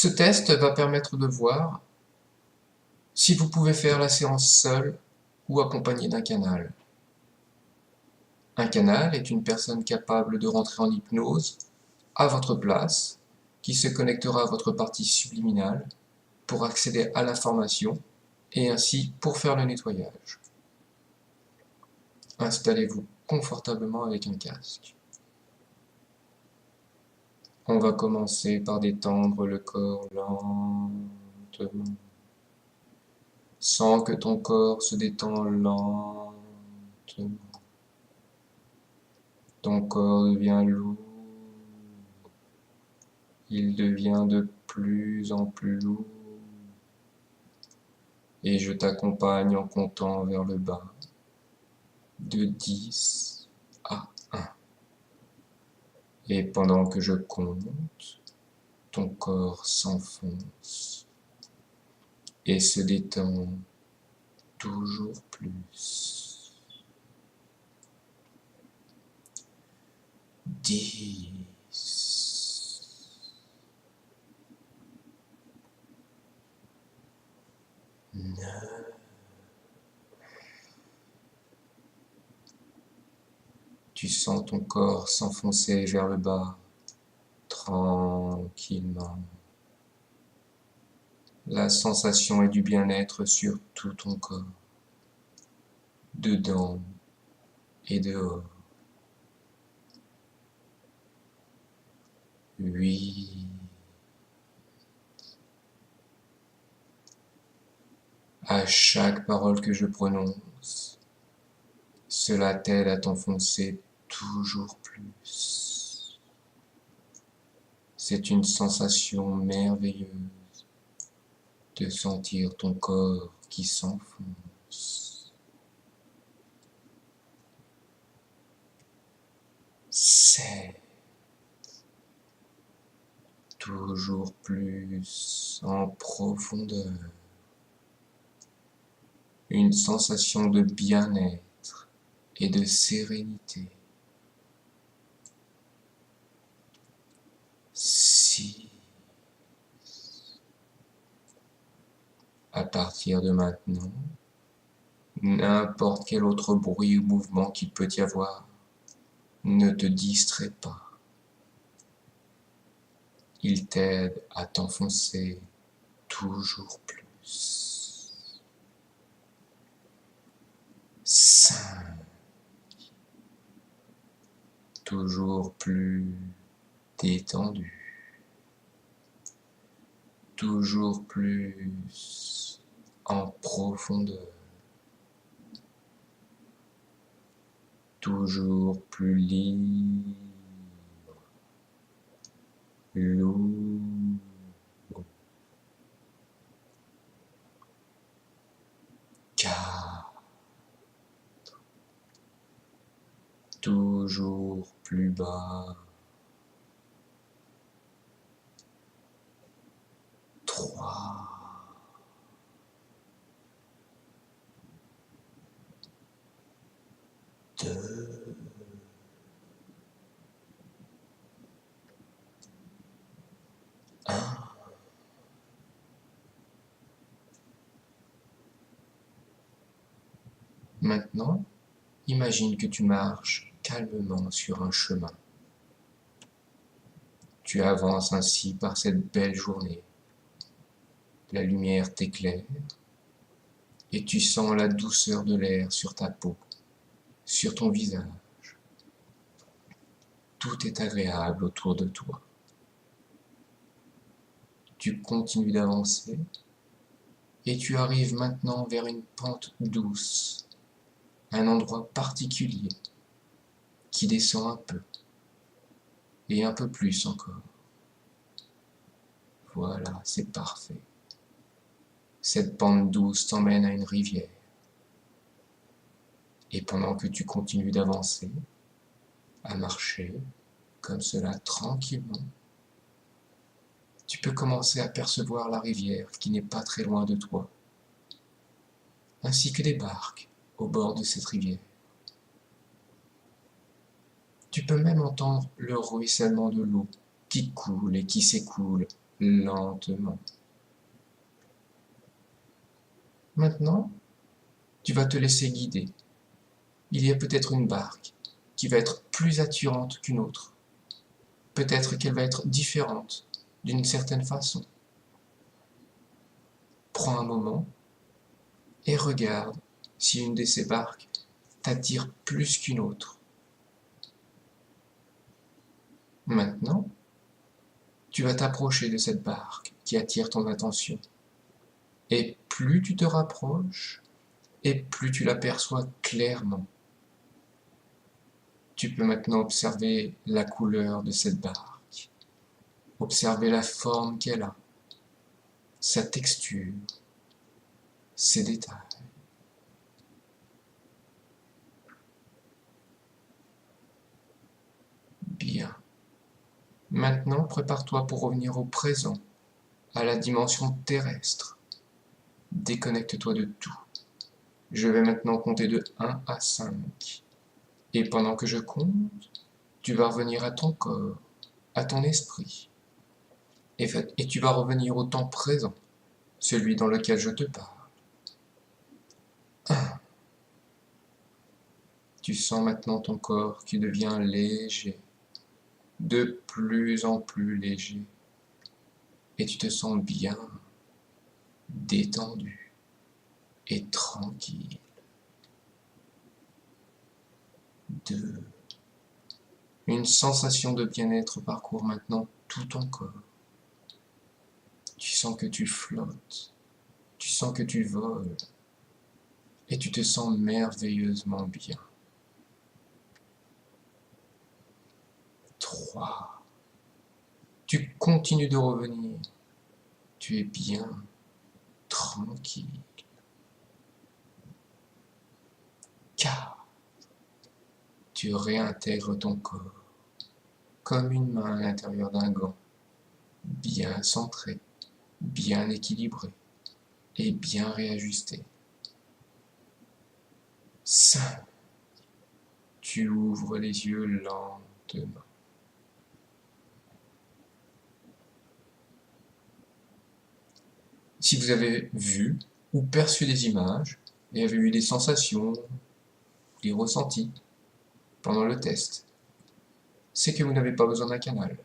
Ce test va permettre de voir si vous pouvez faire la séance seul ou accompagné d'un canal. Un canal est une personne capable de rentrer en hypnose à votre place, qui se connectera à votre partie subliminale pour accéder à l'information et ainsi pour faire le nettoyage. Installez-vous confortablement avec un casque. On va commencer par détendre le corps lentement, sans que ton corps se détend lentement. Ton corps devient lourd, il devient de plus en plus lourd, et je t'accompagne en comptant vers le bas, de 10 à 1. Et pendant que je compte, ton corps s'enfonce et se détend toujours plus. 10, 9, tu sens ton corps s'enfoncer vers le bas, tranquillement. La sensation est du bien-être sur tout ton corps, dedans et dehors. 8, à chaque parole que je prononce, cela t'aide à t'enfoncer toujours plus. C'est une sensation merveilleuse de sentir ton corps qui s'enfonce. 7, toujours plus en profondeur. Une sensation de bien-être et de sérénité. 6, à partir de maintenant, n'importe quel autre bruit ou mouvement qu'il peut y avoir ne te distrait pas. Il t'aide à t'enfoncer toujours plus. 5, toujours plus détendu. Toujours plus en profondeur. Toujours plus libre. Lourd. 4, toujours plus bas. 3, 2, 1. Maintenant, imagine que tu marches calmement sur un chemin. Tu avances ainsi par cette belle journée. La lumière t'éclaire et tu sens la douceur de l'air sur ta peau, sur ton visage. Tout est agréable autour de toi. Tu continues d'avancer et tu arrives maintenant vers une pente douce, un endroit particulier qui descend un peu et un peu plus encore. Voilà, c'est parfait. Cette pente douce t'emmène à une rivière. Et pendant que tu continues d'avancer, à marcher, comme cela, tranquillement, tu peux commencer à percevoir la rivière qui n'est pas très loin de toi, ainsi que des barques au bord de cette rivière. Tu peux même entendre le ruissellement de l'eau qui coule et qui s'écoule lentement. Maintenant, tu vas te laisser guider. Il y a peut-être une barque qui va être plus attirante qu'une autre. Peut-être qu'elle va être différente d'une certaine façon. Prends un moment et regarde si une de ces barques t'attire plus qu'une autre. Maintenant, tu vas t'approcher de cette barque qui attire ton attention. Et plus tu te rapproches, et plus tu l'aperçois clairement. Tu peux maintenant observer la couleur de cette barque, observer la forme qu'elle a, sa texture, ses détails. Bien. Maintenant, prépare-toi pour revenir au présent, à la dimension terrestre. Déconnecte-toi de tout. Je vais maintenant compter de 1 à 5. Et pendant que je compte, tu vas revenir à ton corps, à ton esprit. Et tu vas revenir au temps présent, celui dans lequel je te parle. 1. Tu sens maintenant ton corps qui devient léger, de plus en plus léger. Et tu te sens bien, détendu et tranquille. 2. Une sensation de bien-être parcourt maintenant tout ton corps. Tu sens que tu flottes, tu sens que tu voles, et tu te sens merveilleusement bien. 3. Tu continues de revenir, tu es bien, tranquille. 4. Tu réintègres ton corps, comme une main à l'intérieur d'un gant, bien centré, bien équilibré et bien réajusté. 5. Tu ouvres les yeux lentement. Si vous avez vu ou perçu des images et avez eu des sensations, des ressentis pendant le test, c'est que vous n'avez pas besoin d'un canal.